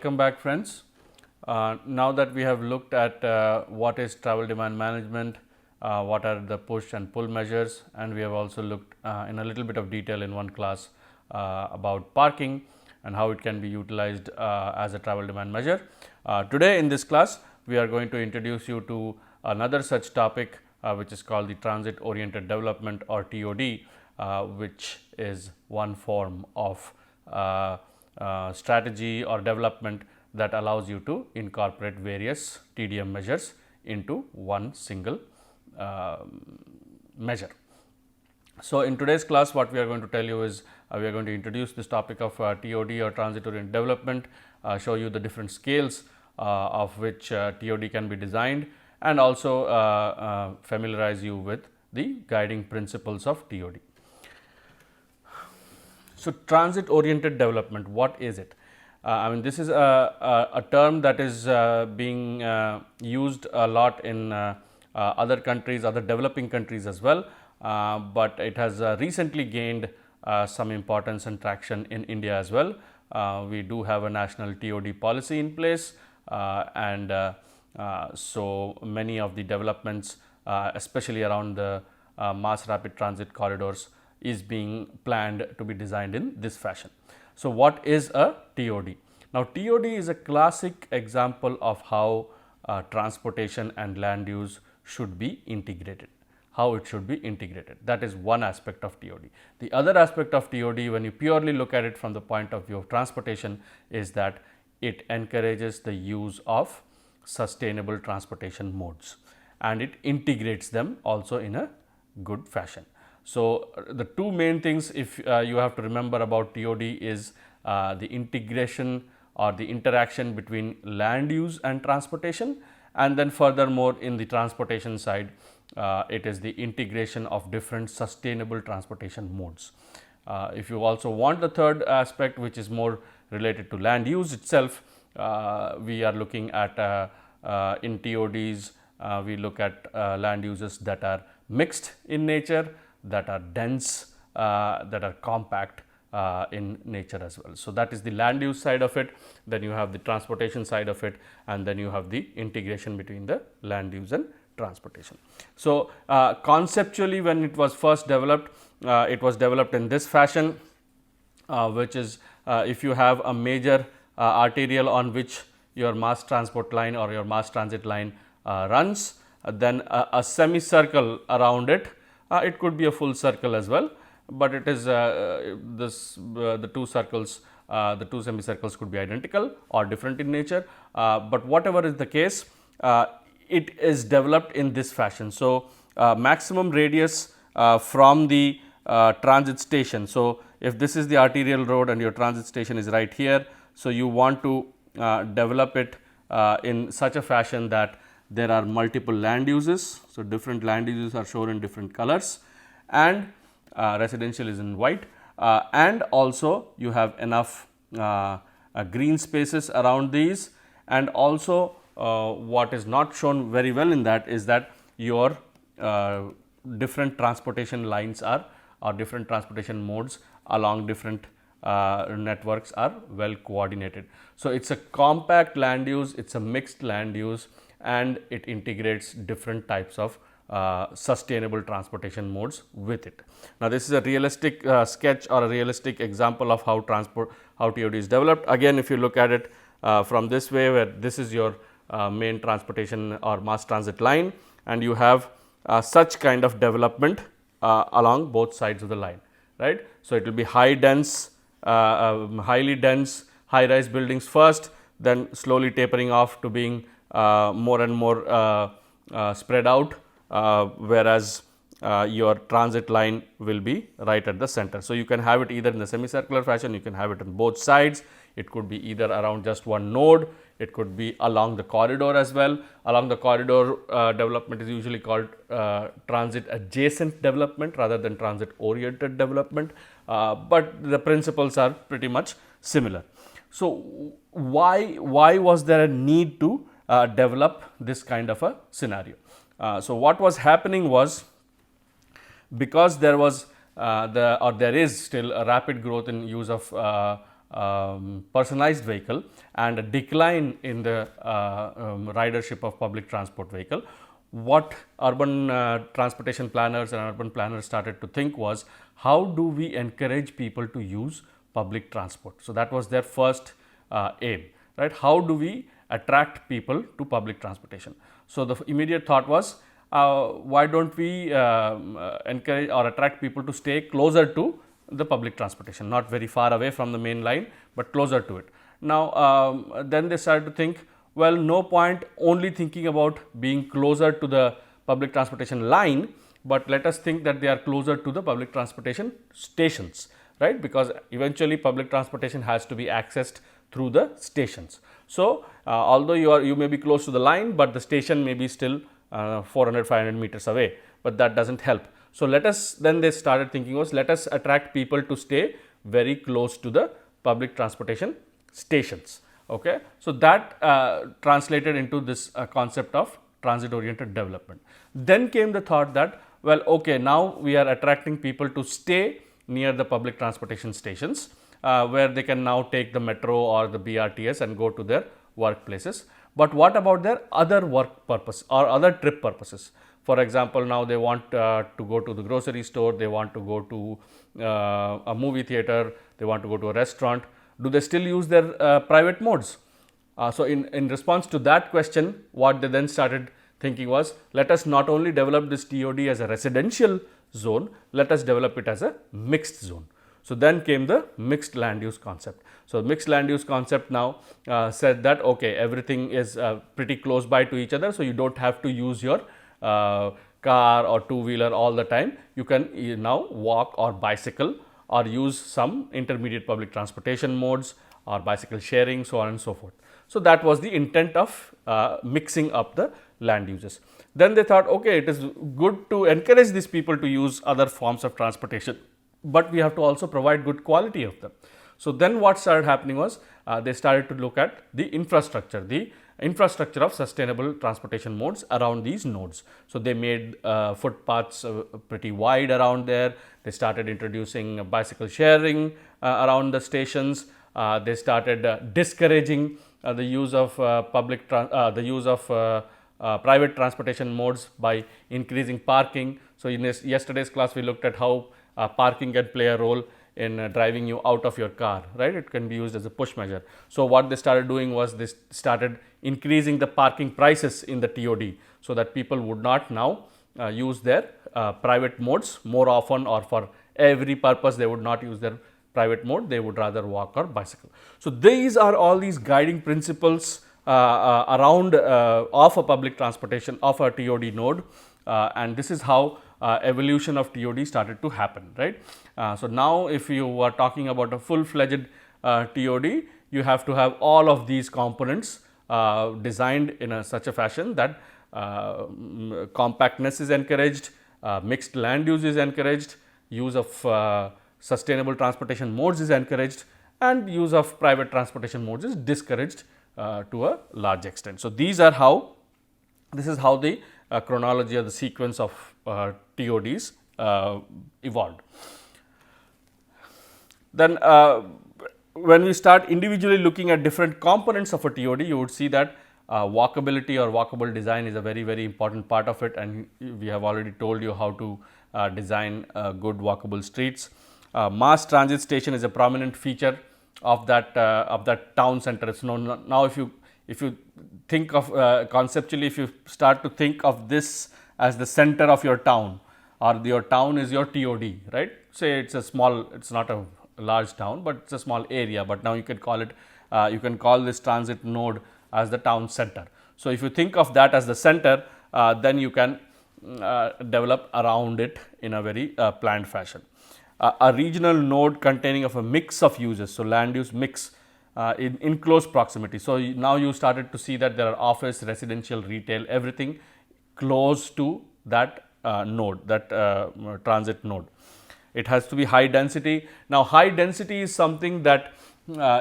welcome back friends. Now that we have looked at what is travel demand management, what are the push and pull measures, and we have also looked in a little bit of detail in one class about parking and how it can be utilized as a travel demand measure. Today in this class we are going to introduce you to another such topic which is called the transit oriented development or TOD, which is one form of strategy or development that allows you to incorporate various TDM measures into one single measure. So, in today's class what we are going to tell you is we are going to introduce this topic of TOD or transit oriented development, show you the different scales of which TOD can be designed, and also familiarize you with the guiding principles of TOD. So, transit oriented development, what is it? I mean, this is a term that is being used a lot in other countries, other developing countries as well, but it has recently gained some importance and traction in India as well. We do have a national TOD policy in place, and so many of the developments, especially around the mass rapid transit corridors, is being planned to be designed in this fashion. So, what is a TOD? Now, TOD is a classic example of how transportation and land use should be integrated, how it should be integrated. That is one aspect of TOD. The other aspect of TOD, when you purely look at it from the point of view of transportation, is that it encourages the use of sustainable transportation modes and it integrates them also in a good fashion. So, the two main things if you have to remember about TOD is the integration or the interaction between land use and transportation, and then furthermore in the transportation side it is the integration of different sustainable transportation modes. If you also want the third aspect, which is more related to land use itself, we are looking at in TODs we look at land uses that are mixed in nature, that are dense, that are compact in nature as well. So, that is the land use side of it, then you have the transportation side of it, and then you have the integration between the land use and transportation. So, conceptually when it was first developed, it was developed in this fashion, which is if you have a major arterial on which your mass transport line or your mass transit line runs, then a semicircle around it. It could be a full circle as well, but it is the two circles, the two semicircles could be identical or different in nature, but whatever is the case, it is developed in this fashion. So, maximum radius from the transit station. So, if this is the arterial road and your transit station is right here, so you want to develop it in such a fashion that there are multiple land uses. So, different land uses are shown in different colors, and residential is in white, and also you have enough green spaces around these, and also what is not shown very well in that is that your different transportation lines are or different transportation modes along different networks are well coordinated. So, it is a compact land use, it is a mixed land use, and it integrates different types of sustainable transportation modes with it. Now, this is a realistic sketch or a realistic example of how TOD is developed. Again, if you look at it from this way, where this is your main transportation or mass transit line, and you have such kind of development along both sides of the line, right. So, it will be highly dense, high rise buildings first, then slowly tapering off to being more and more spread out, whereas your transit line will be right at the center. So, you can have it either in the semicircular fashion, you can have it on both sides, it could be either around just one node, it could be along the corridor as well. Along the corridor development is usually called transit adjacent development rather than transit oriented development, but the principles are pretty much similar. So, why was there a need to develop this kind of a scenario? So, what was happening was, because there was there is still a rapid growth in use of personalized vehicle and a decline in the ridership of public transport vehicle, what urban transportation planners and urban planners started to think was, how do we encourage people to use public transport? So, that was their first aim, right. How do we attract people to public transportation? So, the immediate thought was, why don't we encourage or attract people to stay closer to the public transportation, not very far away from the main line, but closer to it. Now, then they started to think, well, no point only thinking about being closer to the public transportation line, but let us think that they are closer to the public transportation stations, right, because eventually public transportation has to be accessed through the stations. So, although you may be close to the line, but the station may be still 400-500 meters away, but that does not help. So, let us then they started thinking was, let us attract people to stay very close to the public transportation stations. Okay. So, that translated into this concept of transit oriented development. Then came the thought that, well, okay, now we are attracting people to stay near the public transportation stations, where they can now take the metro or the BRTS and go to their workplaces. But what about their other work purpose or other trip purposes? For example, now they want to go to the grocery store, they want to go to a movie theater, they want to go to a restaurant. Do they still use their private modes? So, in response to that question, what they then started thinking was, let us not only develop this TOD as a residential zone, let us develop it as a mixed zone. So, then came the mixed land use concept. So, mixed land use concept now said that, okay, everything is pretty close by to each other. So, you do not have to use your car or two-wheeler all the time. You can now walk or bicycle or use some intermediate public transportation modes or bicycle sharing, so on and so forth. So, that was the intent of mixing up the land uses. Then they thought, okay, it is good to encourage these people to use other forms of transportation, but we have to also provide good quality of them. So, then what started happening was, they started to look at the infrastructure of sustainable transportation modes around these nodes. So, they made footpaths pretty wide around there. They started introducing bicycle sharing around the stations. They started discouraging the use of private transportation modes by increasing parking. So, in yesterday's class we looked at how parking can play a role in driving you out of your car, right. It can be used as a push measure. So, what they started doing was, they started increasing the parking prices in the TOD, so that people would not now use their private modes more often, or for every purpose they would not use their private mode, they would rather walk or bicycle. So, these are all these guiding principles around of a public transportation of a TOD node, and this is how evolution of TOD started to happen, right. So, now if you are talking about a full-fledged TOD, you have to have all of these components designed in such a fashion that compactness is encouraged, mixed land use is encouraged, use of sustainable transportation modes is encouraged, and use of private transportation modes is discouraged to a large extent. So, this is how the chronology or the sequence of TODs evolved. Then when we start individually looking at different components of a TOD, you would see that walkability or walkable design is a very important part of it, and we have already told you how to design good walkable streets. Mass transit station is a prominent feature of that town center. So, now if you think of conceptually, if you start to think of this as the center of your town, or your town is your TOD, right. Say it is a small, it is not a large town, but it is a small area, but now you can call it, you can call this transit node as the town center. So, if you think of that as the center, then you can develop around it in a very planned fashion. A regional node containing of a mix of uses, so land use mix in close proximity. So, now you started to see that there are office, residential, retail, everything close to that node, that transit node. It has to be high density. Now, high density is something that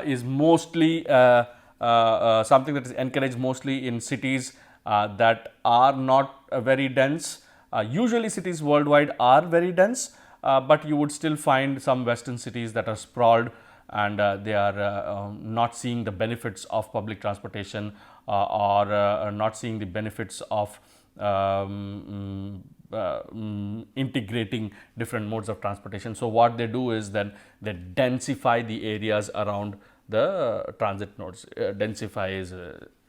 is mostly something that is encouraged mostly in cities that are not very dense. Usually cities worldwide are very dense, but you would still find some western cities that are sprawled and they are not seeing the benefits of public transportation, or not seeing the benefits of integrating different modes of transportation. So, what they do is then they densify the areas around the transit nodes. Densify is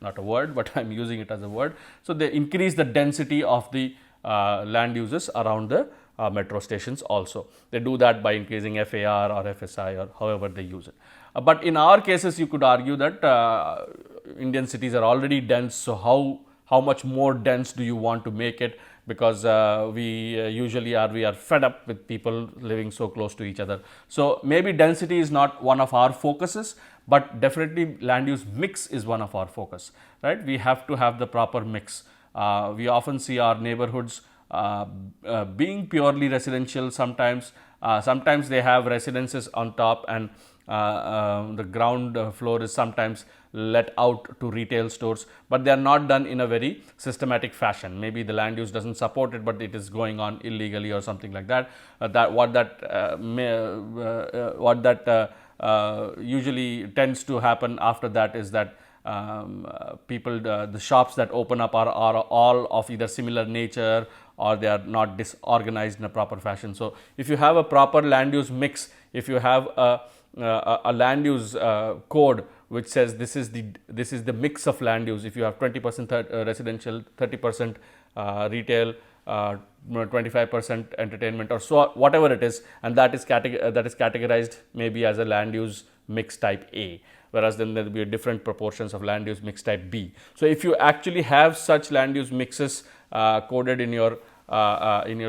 not a word, but I am using it as a word. So, they increase the density of the land uses around the metro stations also. They do that by increasing FAR or FSI or however they use it. But in our cases, you could argue that Indian cities are already dense. So, how much more dense do you want to make it? Because we are fed up with people living so close to each other. So, maybe density is not one of our focuses, but definitely land use mix is one of our focus, right? We have to have the proper mix. We often see our neighborhoods being purely residential sometimes. Sometimes they have residences on top, and the ground floor is sometimes let out to retail stores, but they are not done in a very systematic fashion. Maybe the land use doesn't support it, but it is going on illegally or something like that. Usually tends to happen after that is that people, the shops that open up are all of either similar nature, or they are not disorganized in a proper fashion. So, if you have a proper land use mix, if you have a land use code which says this is the mix of land use, if you have 20% residential, 30% retail, 25% entertainment, or so whatever it is, and that is categorized maybe as a land use mix type A, whereas then there will be different proportions of land use mix type B. So, if you actually have such land use mixes coded in your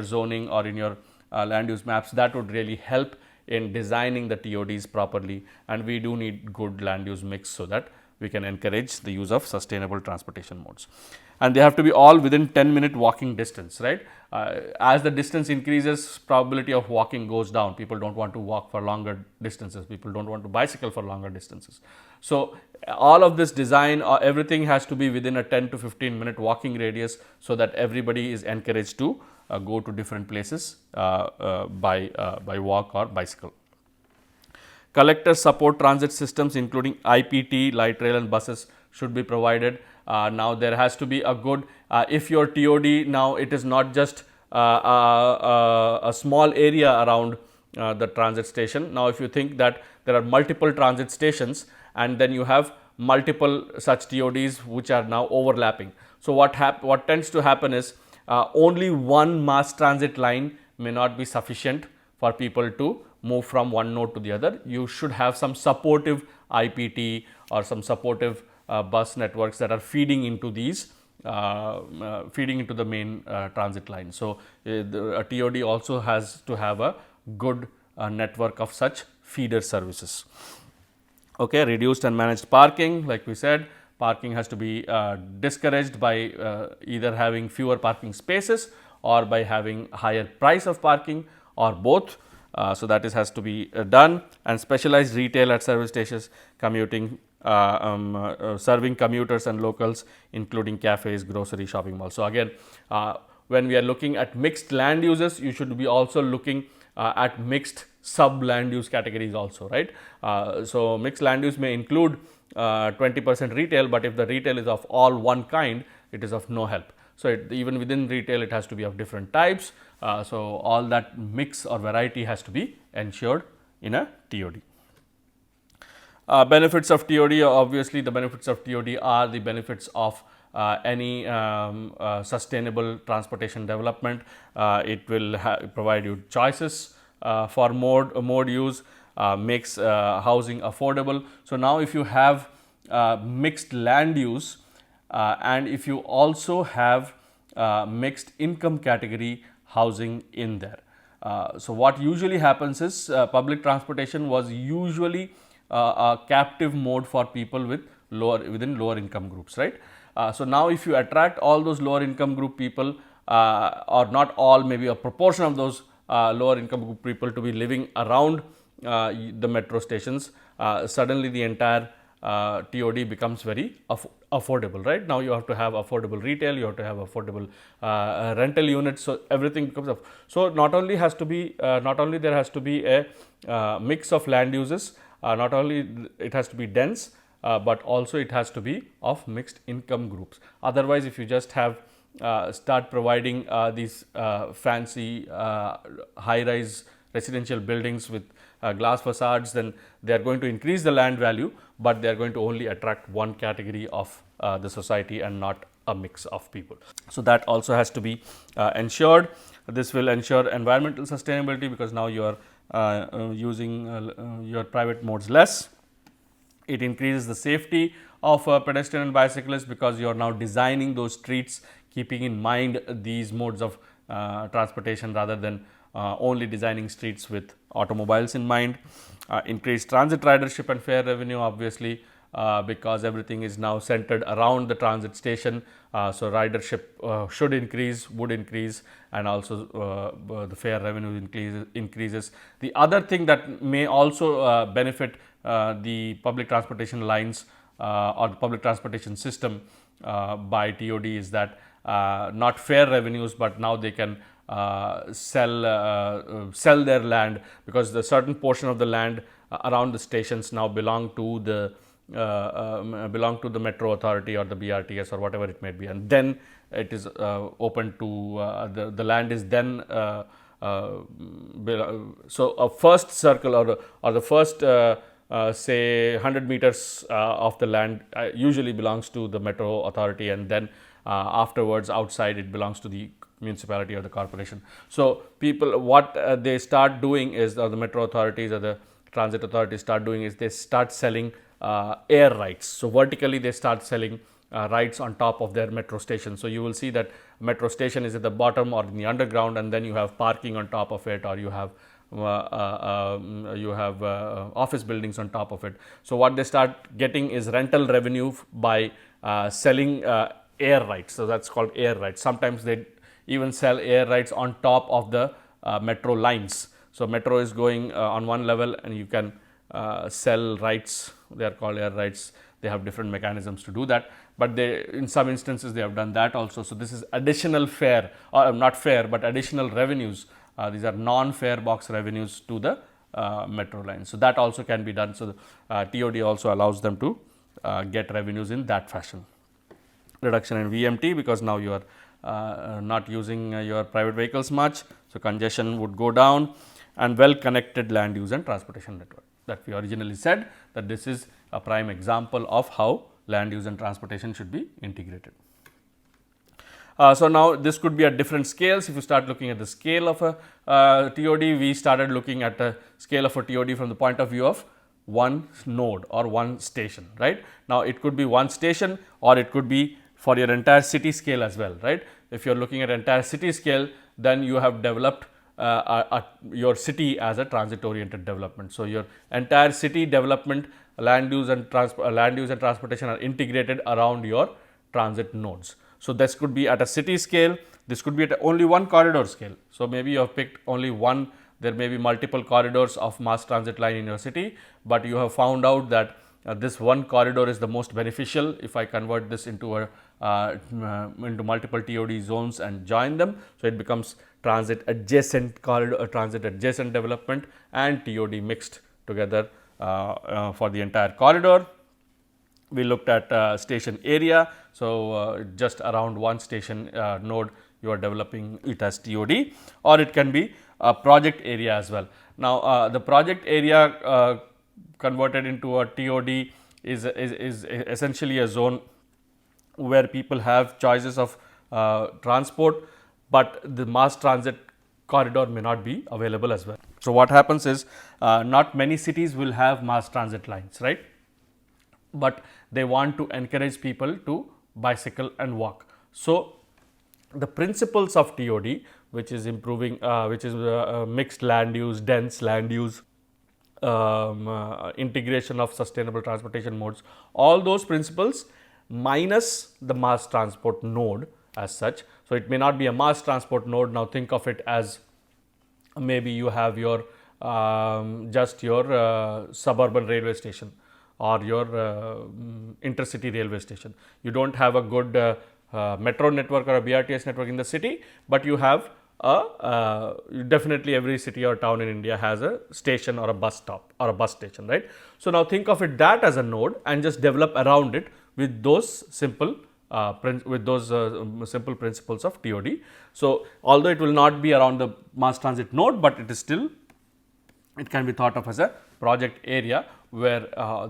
zoning or in your land use maps, that would really help in designing the TODs properly, and we do need good land use mix so that we can encourage the use of sustainable transportation modes. And they have to be all within 10-minute walking distance, right? As the distance increases, probability of walking goes down. People don't want to walk for longer distances. People don't want to bicycle for longer distances. So, all of this design, everything has to be within a 10 to 15-minute walking radius, so that everybody is encouraged to go to different places by walk or bicycle. Collector support transit systems including IPT, light rail and buses should be provided. Now, there has to be a good, if your TOD now it is not just a small area around the transit station. Now, if you think that there are multiple transit stations and then you have multiple such TODs which are now overlapping. So, what tends to happen is only one mass transit line may not be sufficient for people to move from one node to the other. You should have some supportive IPT or some supportive bus networks that are feeding into these feeding into the main transit line. So, a TOD also has to have a good network of such feeder services. Okay, reduced and managed parking, like we said, parking has to be discouraged by either having fewer parking spaces or by having higher price of parking, or both. So, that has to be done, and specialized retail at service stations commuting serving commuters and locals, including cafes, grocery, shopping malls. So, again when we are looking at mixed land uses, you should be also looking at mixed sub land use categories also, right. So, mixed land use may include 20% retail, but if the retail is of all one kind, it is of no help. So, even within retail it has to be of different types. So, all that mix or variety has to be ensured in a TOD. Benefits of TOD, obviously the benefits of TOD are the benefits of any sustainable transportation development. It will provide you choices for mode use, makes housing affordable. So, now if you have mixed land use and if you also have mixed income category housing in there. So, what usually happens is public transportation was usually a captive mode for people with within lower income groups, right. So, now if you attract all those lower income group people or not all, maybe a proportion of those lower income group people to be living around the metro stations, suddenly the entire TOD becomes very affordable, right. Now, you have to have affordable retail, you have to have affordable rental units. So, everything becomes So, not only there has to be a mix of land uses, not only it has to be dense, but also it has to be of mixed income groups. Otherwise, if you just have start providing these fancy high-rise residential buildings with glass facades, then they are going to increase the land value, but they are going to only attract one category of the society and not a mix of people. So, that also has to be ensured. This will ensure environmental sustainability, because now you are using your private modes less. It increases the safety of pedestrian and bicyclists, because you are now designing those streets keeping in mind these modes of transportation, rather than only designing streets with automobiles in mind. Increased transit ridership and fare revenue, obviously, because everything is now centered around the transit station. So, ridership should increase, would increase, and also the fare revenue increases. The other thing that may also benefit the public transportation lines or the public transportation system by TOD is that not fare revenues, but now they can sell their land, because the certain portion of the land around the stations now belong to the metro authority or the BRTS or whatever it may be, and then it is open to the land is then so a first circle or the first say 100 meters of the land usually belongs to the metro authority, and then afterwards outside it belongs to the municipality or the corporation. So, people what they start doing is, or the metro authorities or the transit authorities start doing, is they start selling air rights. So, vertically they start selling rights on top of their metro station. So, you will see that metro station is at the bottom or in the underground, and then you have parking on top of it, or you have office buildings on top of it. So, what they start getting is rental revenue by selling air rights. So, that is called air rights. Sometimes they even sell air rights on top of the metro lines. So, metro is going on one level, and you can sell rights. They are called air rights. They have different mechanisms to do that, but they, in some instances, they have done that also. So, this is additional fare, or not fare, but additional revenues. These are non-fare box revenues to the metro line. So, that also can be done. So, TOD also allows them to get revenues in that fashion. Reduction in VMT, because now you are not using your private vehicles much. So, congestion would go down, and well connected land use and transportation network, that we originally said that this is a prime example of how land use and transportation should be integrated. So, now this could be at different scales. If you start looking at the scale of a TOD, we started looking at the scale of a TOD from the point of view of one node or one station, right. Now, it could be one station, or it could be for your entire city scale as well, right. If you are looking at entire city scale, then you have developed your city as a transit oriented development. So, your entire city development, land use and transportation are integrated around your transit nodes. So, this could be at a city scale, this could be at only one corridor scale. So, maybe you have picked only one, there may be multiple corridors of mass transit line in your city, but you have found out that this one corridor is the most beneficial. If I convert this into into multiple TOD zones and join them, so it becomes transit adjacent corridor, transit adjacent development and TOD mixed together for the entire corridor. We looked at station area. So, just around one station node you are developing it as TOD, or it can be a project area as well. Now, the project area converted into a TOD is essentially a zone where people have choices of transport, but the mass transit corridor may not be available as well. So, what happens is not many cities will have mass transit lines, right, but they want to encourage people to bicycle and walk. So, the principles of TOD, which is improving, which is mixed land use, dense land use, integration of sustainable transportation modes, all those principles minus the mass transport node as such. So, it may not be a mass transport node. Now, think of it as maybe you have your just your suburban railway station or your intercity railway station. You do not have a good metro network or a BRTS network in the city, but you have definitely every city or town in India has a station or a bus stop or a bus station, right. So, now think of it that as a node and just develop around it with those simple simple principles of TOD. So, although it will not be around the mass transit node, but it is still, it can be thought of as a project area where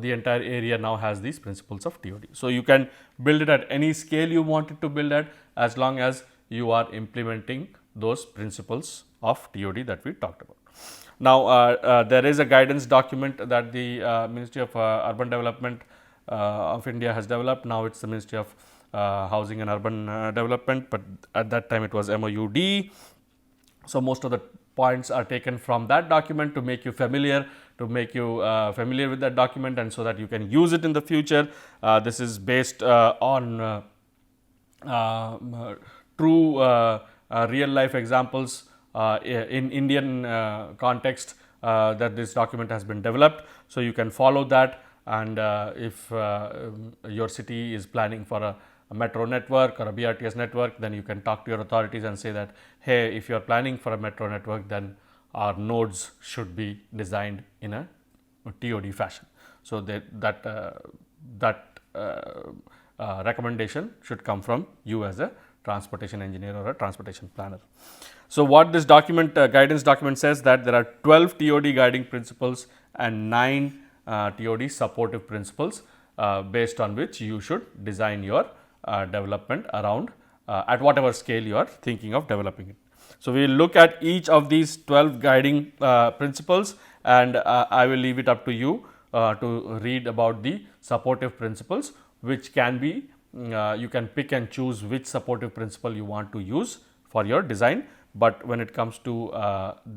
the entire area now has these principles of TOD. So, you can build it at any scale you want it to build at, as long as you are implementing those principles of TOD that we talked about. Now, there is a guidance document that the Ministry of Urban Development of India has developed. Now, it is the Ministry of Housing and Urban Development, but at that time it was MOUD. So, most of the points are taken from that document to make you familiar, familiar with that document, and so that you can use it in the future. This is based on true real life examples in Indian context that this document has been developed. So, you can follow that, and if your city is planning for a metro network or a BRTS network, then you can talk to your authorities and say that, hey, if you are planning for a metro network, then our nodes should be designed in a TOD fashion. So, that recommendation should come from you as a transportation engineer or a transportation planner. So, what this document guidance document says that there are 12 TOD guiding principles and 9 TOD supportive principles based on which you should design your development around at whatever scale you are thinking of developing it. So, we will look at each of these 12 guiding principles, and I will leave it up to you to read about the supportive principles, which can be you can pick and choose which supportive principle you want to use for your design, but when it comes to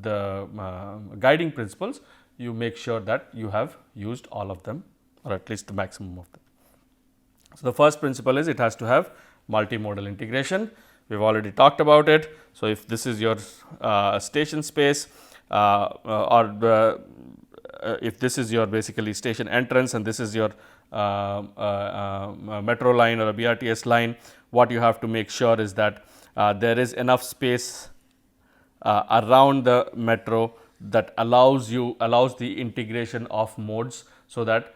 the guiding principles, you make sure that you have used all of them or at least the maximum of them. So, the first principle is it has to have multimodal integration. We have already talked about it. So, if this is your station space or if this is your basically station entrance and this is your metro line or a BRTS line, what you have to make sure is that there is enough space around the metro that allows the integration of modes, so that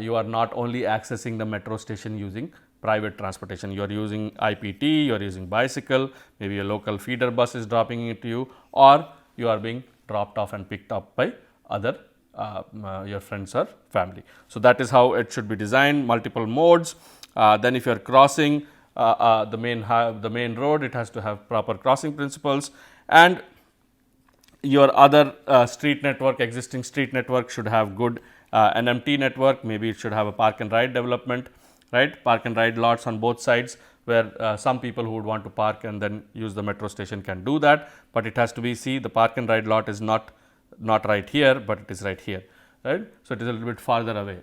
you are not only accessing the metro station using private transportation, you are using IPT, you are using bicycle, maybe a local feeder bus is dropping it to you, or you are being dropped off and picked up by other your friends or family. So, that is how it should be designed, multiple modes. Then if you are crossing the main road, it has to have proper crossing principles, and your other street network, existing street network should have good NMT network. Maybe it should have a park and ride development, right, park and ride lots on both sides, where some people who would want to park and then use the metro station can do that, but it has to be, see, the park and ride lot is not right here, but it is right here, right. So, it is a little bit farther away.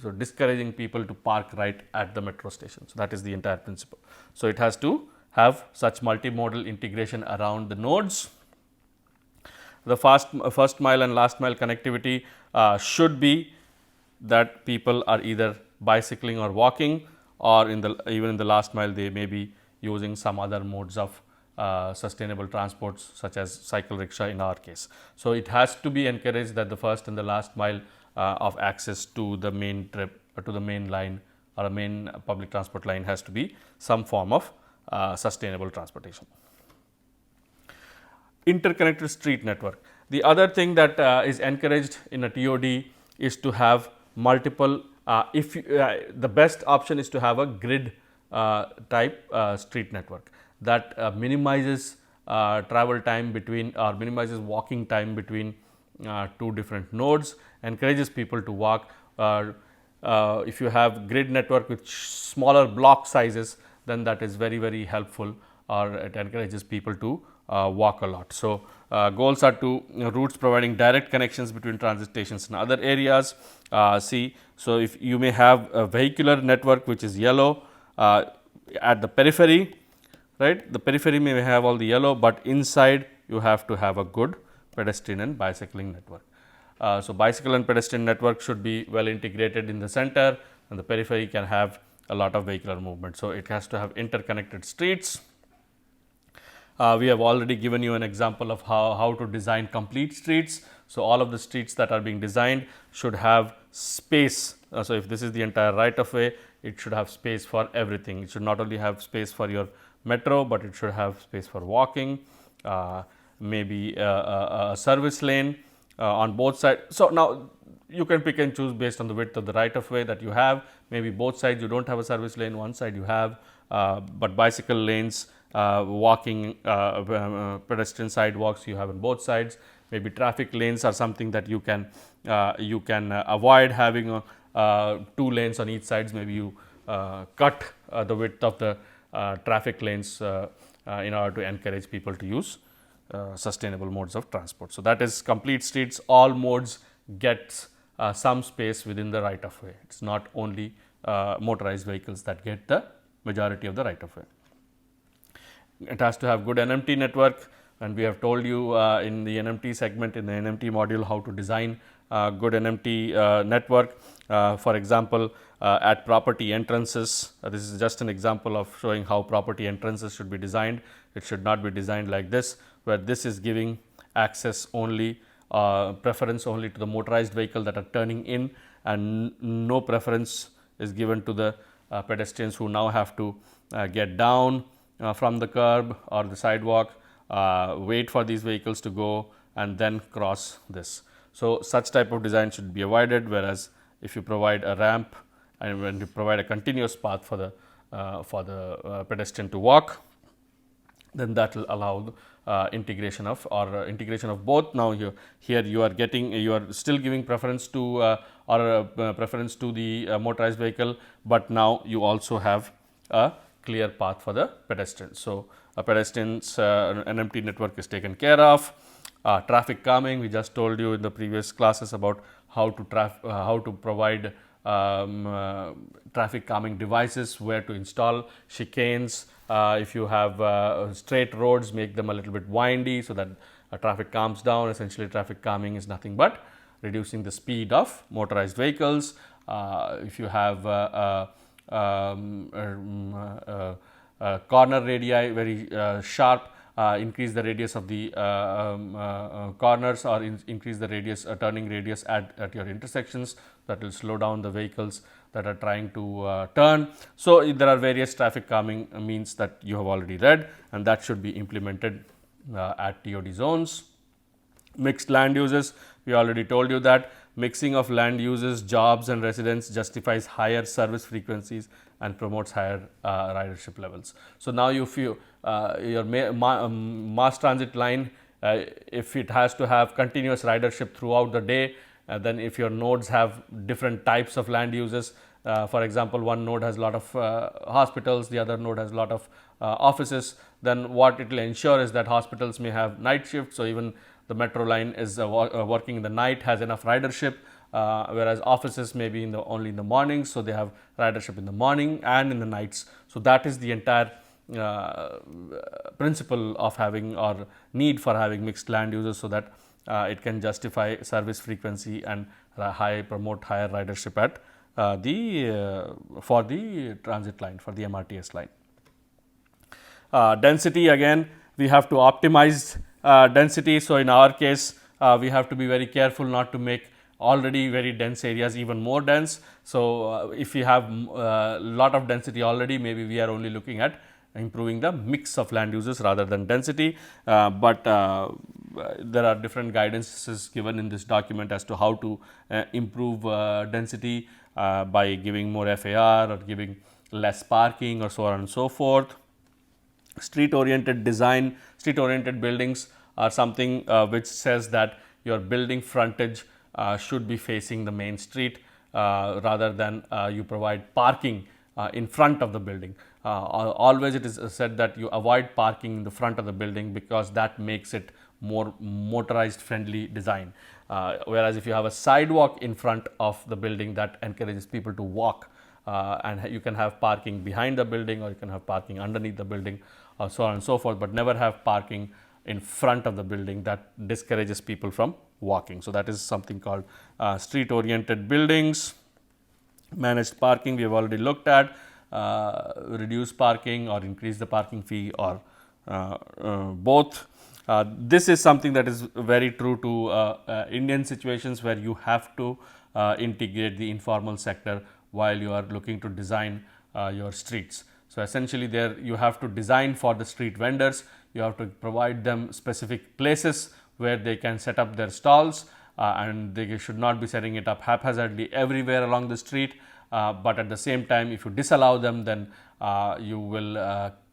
So, discouraging people to park right at the metro station. So, that is the entire principle. So, it has to have such multimodal integration around the nodes. The first mile and last mile connectivity should be that people are either bicycling or walking, or even in the last mile they may be using some other modes of sustainable transports such as cycle rickshaw in our case. So, it has to be encouraged that the first and the last mile of access to the main trip to the main line or a main public transport line has to be some form of sustainable transportation. Interconnected street network. The other thing that is encouraged in a TOD is to have multiple, the best option is to have a grid type street network that minimizes travel time between, or minimizes walking time between two different nodes, encourages people to walk. If you have grid network with smaller block sizes, then that is very helpful, or it encourages people to walk a lot. So, goals are to routes providing direct connections between transit stations and other areas. So, if you may have a vehicular network which is yellow at the periphery, right, the periphery may have all the yellow, but inside you have to have a good pedestrian and bicycling network. So, bicycle and pedestrian network should be well integrated in the center, and the periphery can have a lot of vehicular movement. So, it has to have interconnected streets. We have already given you an example of how to design complete streets. So, all of the streets that are being designed should have space. So, if this is the entire right of way, it should have space for everything. It should not only have space for your metro, but it should have space for walking, maybe a service lane on both sides. So, now you can pick and choose based on the width of the right of way that you have. Maybe both sides you do not have a service lane, one side you have, but bicycle lanes, walking, pedestrian sidewalks you have on both sides. Maybe traffic lanes are something that you can avoid having 2 lanes on each sides. Maybe you cut the width of the traffic lanes in order to encourage people to use sustainable modes of transport. So, that is complete streets. All modes get some space within the right of way. It is not only motorized vehicles that get the majority of the right of way. It has to have good NMT network, and we have told you in the NMT segment, in the NMT module, how to design good NMT network. For example, at property entrances, this is just an example of showing how property entrances should be designed. It should not be designed like this, where this is giving access only, preference only to the motorized vehicle that are turning in, and no preference is given to the pedestrians who now have to get down from the curb or the sidewalk, wait for these vehicles to go and then cross this. So, such type of design should be avoided, whereas if you provide a ramp and when you provide a continuous path for the pedestrian to walk, then that will allow integration of integration of both. Now, here you are still giving preference to preference to the motorized vehicle, but now you also have a clear path for the pedestrians. So, a pedestrian's NMT network is taken care of. Traffic calming, we just told you in the previous classes about how to provide traffic calming devices, where to install chicanes. If you have straight roads, make them a little bit windy so that traffic calms down. Essentially, traffic calming is nothing but reducing the speed of motorized vehicles. If you have corner radii very sharp, increase the radius of the corners, or increase the radius turning radius at your intersections. That will slow down the vehicles that are trying to turn. So, there are various traffic calming means that you have already read, and that should be implemented at TOD zones. Mixed land uses, we already told you that mixing of land uses, jobs and residents justifies higher service frequencies and promotes higher ridership levels. So, now if your mass transit line, if it has to have continuous ridership throughout the day, then if your nodes have different types of land uses, for example, one node has a lot of hospitals, the other node has a lot of offices, then what it will ensure is that hospitals may have night shifts. So, even the metro line is working in the night, has enough ridership, whereas offices may be only in the morning. So, they have ridership in the morning and in the nights. So, that is the entire principle of having or need for having mixed land uses, so that it can justify service frequency and promote higher ridership at for the transit line, for the MRTS line. Density, again we have to optimize density. So, in our case we have to be very careful not to make already very dense areas even more dense. So, if we have lot of density already, maybe we are only looking at improving the mix of land uses rather than density, but there are different guidances given in this document as to how to improve density by giving more FAR or giving less parking or so on and so forth. Street oriented design, street oriented buildings are something which says that your building frontage should be facing the main street rather than you provide parking in front of the building. Always it is said that you avoid parking in the front of the building, because that makes it more motorized friendly design, whereas if you have a sidewalk in front of the building, that encourages people to walk, and you can have parking behind the building, or you can have parking underneath the building, so on and so forth, but never have parking in front of the building. That discourages people from walking. So, that is something called street oriented buildings. Managed parking we have already looked at, reduce parking or increase the parking fee, or both. This is something that is very true to Indian situations, where you have to integrate the informal sector while you are looking to design your streets. So, essentially there you have to design for the street vendors, you have to provide them specific places where they can set up their stalls, and they should not be setting it up haphazardly everywhere along the street, but at the same time, if you disallow them, then you will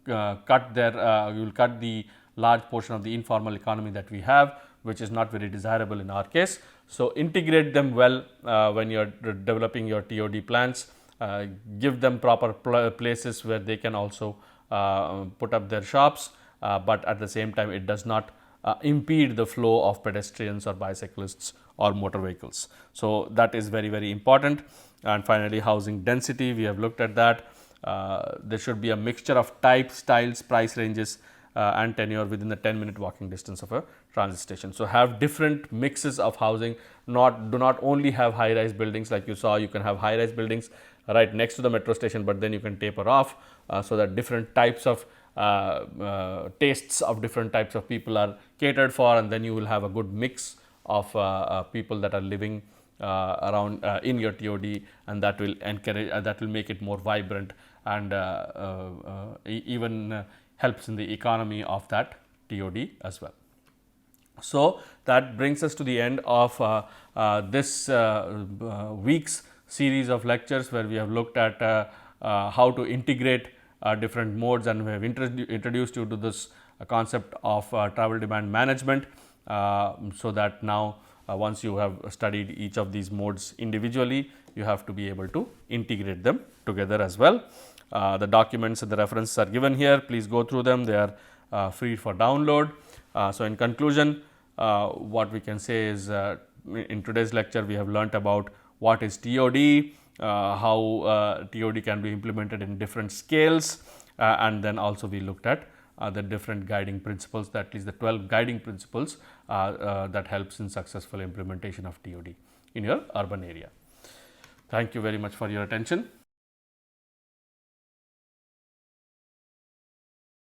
cut the large portion of the informal economy that we have, which is not very desirable in our case. So, integrate them well when you are developing your TOD plans. Give them proper places where they can also put up their shops, but at the same time it does not impede the flow of pedestrians or bicyclists or motor vehicles. So, that is very, very important. And finally, housing density, we have looked at that. There should be a mixture of types, styles, price ranges and tenure within the 10-minute walking distance of a transit station. So, have different mixes of housing, do not only have high rise buildings. Like you saw, you can have high rise buildings right next to the metro station, but then you can taper off, so that different types of tastes of different types of people are catered for, and then you will have a good mix of people that are living around in your TOD, and that will encourage that will make it more vibrant, and even helps in the economy of that TOD as well. So, that brings us to the end of this week's series of lectures, where we have looked at how to integrate different modes, and we have introduced you to this concept of travel demand management, so that now once you have studied each of these modes individually, you have to be able to integrate them together as well. The documents and the references are given here, please go through them, they are free for download. So, in conclusion, what we can say is, in today's lecture we have learnt about what is TOD, how TOD can be implemented in different scales, and then also we looked at the different guiding principles, at least the 12 guiding principles that helps in successful implementation of TOD in your urban area. Thank you very much for your attention.